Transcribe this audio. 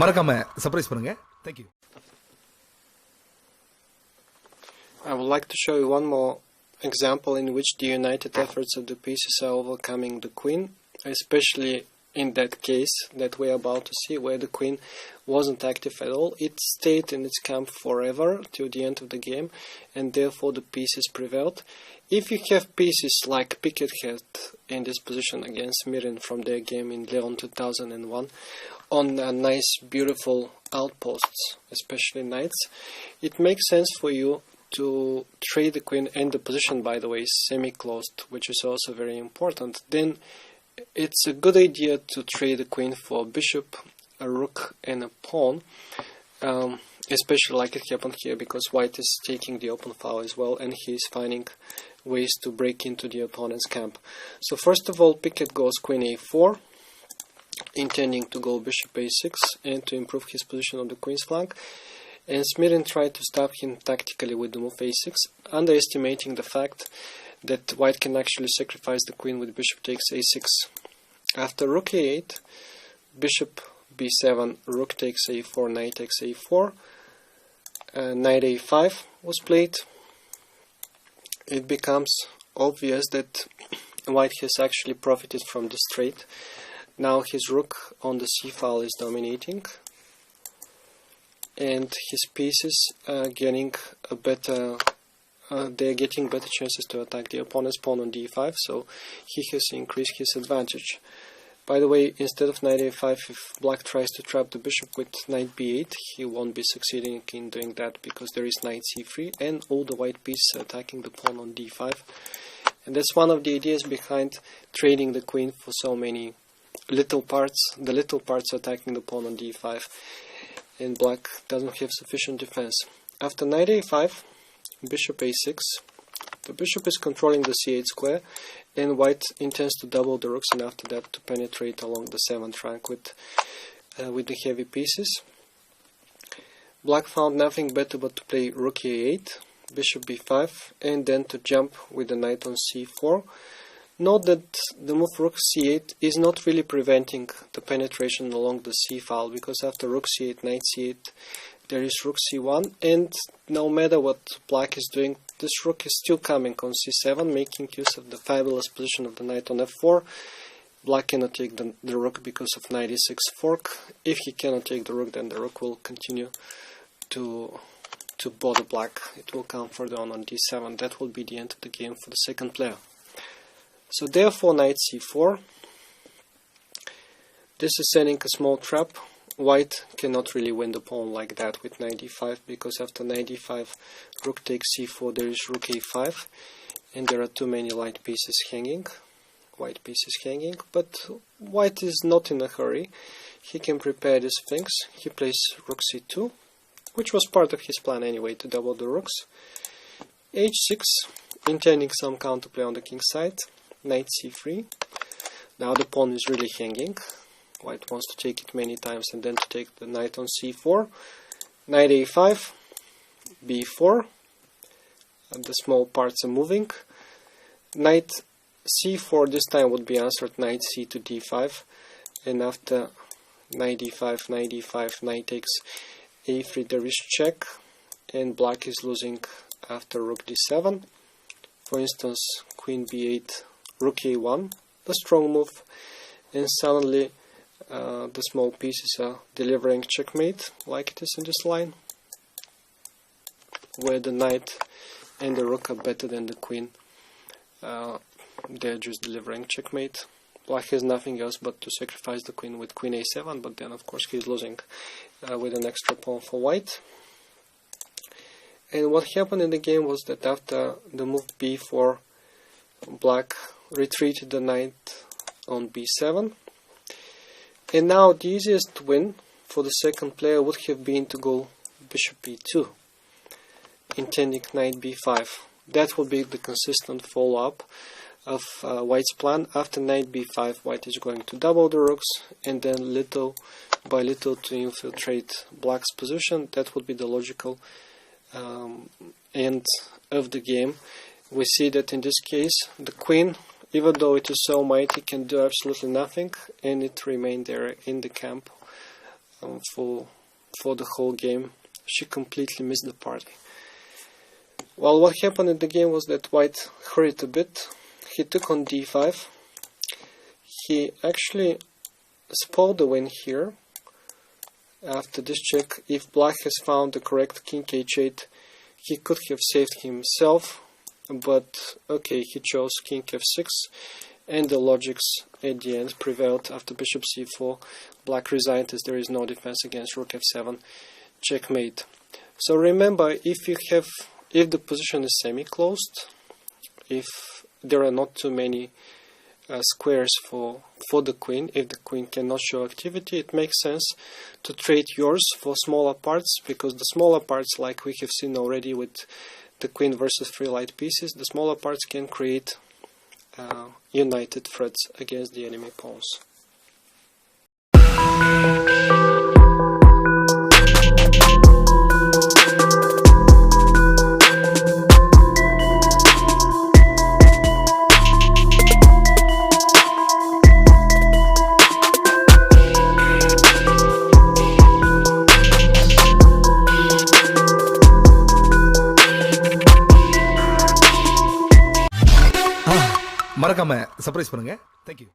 மறக்காம சர்ப்ரைஸ் பண்ணுங்க. Thank you. I would like to show you one more example in which the united efforts of the pieces are overcoming the queen, especially in that case that we are about to see, where the queen wasn't active at all. It stayed in its camp forever till the end of the game, and therefore the pieces prevailed. If you have pieces like Pickett had in this position against Mirin from their game in Leon 2001, on nice beautiful outposts, especially knights, it makes sense for you to trade the queen, and the position, by the way, is semi-closed, which is also very important. Then it's a good idea to trade the queen for a bishop, a rook, and a pawn, especially like it happened here, because white is taking the open file as well, and he is finding ways to break into the opponent's camp. So first of all, Pickett goes queen a4, intending to go bishop a6 and to improve his position on the queen's flank. And Smirin tried to stop him tactically with the move a6, underestimating the fact that white can actually sacrifice the queen with bishop takes a6. After rook a8, bishop b7, rook takes a4, knight takes a4, knight a5 was played. It becomes obvious that white has actually profited from this trade. Now his rook on the c file is dominating, and his pieces are getting a better, they're getting better chances to attack the opponent's pawn on d5, so he has increased his advantage. By the way, instead of knight a5, if black tries to trap the bishop with knight b8, he won't be succeeding in doing that, because there is knight c3 and all the white pieces are attacking the pawn on d5. And that's one of the ideas behind trading the queen for so many little parts, the little parts attacking the pawn on d5. And black doesn't have sufficient defense. After knight a5, bishop a6, the bishop is controlling the c8 square, and white intends to double the rooks, and after that to penetrate along the 7th rank with the heavy pieces. Black found nothing better but to play rook a8, bishop b5, and then to jump with the knight on c4. Note that the move rook c8 is not really preventing the penetration along the c file, because after rook c8, knight c8, there is rook c1, and no matter what black is doing, this rook is still coming on c7, making use of the fabulous position of the knight on f4. Black cannot take the rook because of knight e6 fork. If he cannot take the rook, then the rook will continue to bother black. It will come further on d7. That will be the end of the game for the second player. So therefore knight c4, this is setting a small trap. White cannot really win the pawn like that with knight d5, because after knight d5, rook takes c4, there is rook a5, and there are too many white pieces hanging, but white is not in a hurry. He can prepare these things. He plays rook c2, which was part of his plan anyway, to double the rooks. h6, intending some counterplay on the king's side. Knight c3. Now the pawn is really hanging. White wants to take it many times and then to take the knight on c4. Knight a5, b4, and the small parts are moving. Knight c4 this time would be answered knight c to d5, and after knight d5, knight d5, knight takes a3, there is check, and black is losing after rook d7. For instance, queen b8, rook a1, the strong move, and suddenly the small pieces are delivering checkmate, like it is in this line, where the knight and the rook are better than the queen. They're just delivering checkmate. Black has nothing else but to sacrifice the queen with queen a7, but then of course he's losing with an extra pawn for white. And what happened in the game was that after the move b4, black retreated the knight on b7. And now the easiest win for the second player would have been to go bishop b2, intending knight b5. That will be the consistent follow-up of white's plan. After knight b5, white is going to double the rooks, and then little by little to infiltrate black's position. That would be the logical end of the game. We see that in this case, the queen, even though it is so mighty, can do absolutely nothing, and it remained there in the camp for the whole game. She completely missed the party. Well, what happened in the game was that white hurried a bit. He took on d5. He actually spoiled the win here. After this check, if black has found the correct king h8, he could have saved himself, but okay, he chose king f6, and the logics at the end prevailed. After bishop c4, black resigned as there is no defense against rook f7, checkmate. So remember, if the position is semi-closed, if there are not too many squares for the queen, if the queen cannot show activity, it makes sense to trade yours for smaller parts, because the smaller parts, like we have seen already with the queen versus 3 light pieces, the smaller parts can create united threats against the enemy pawns. மறக்காம surprise பண்ணுங்க. Thank you.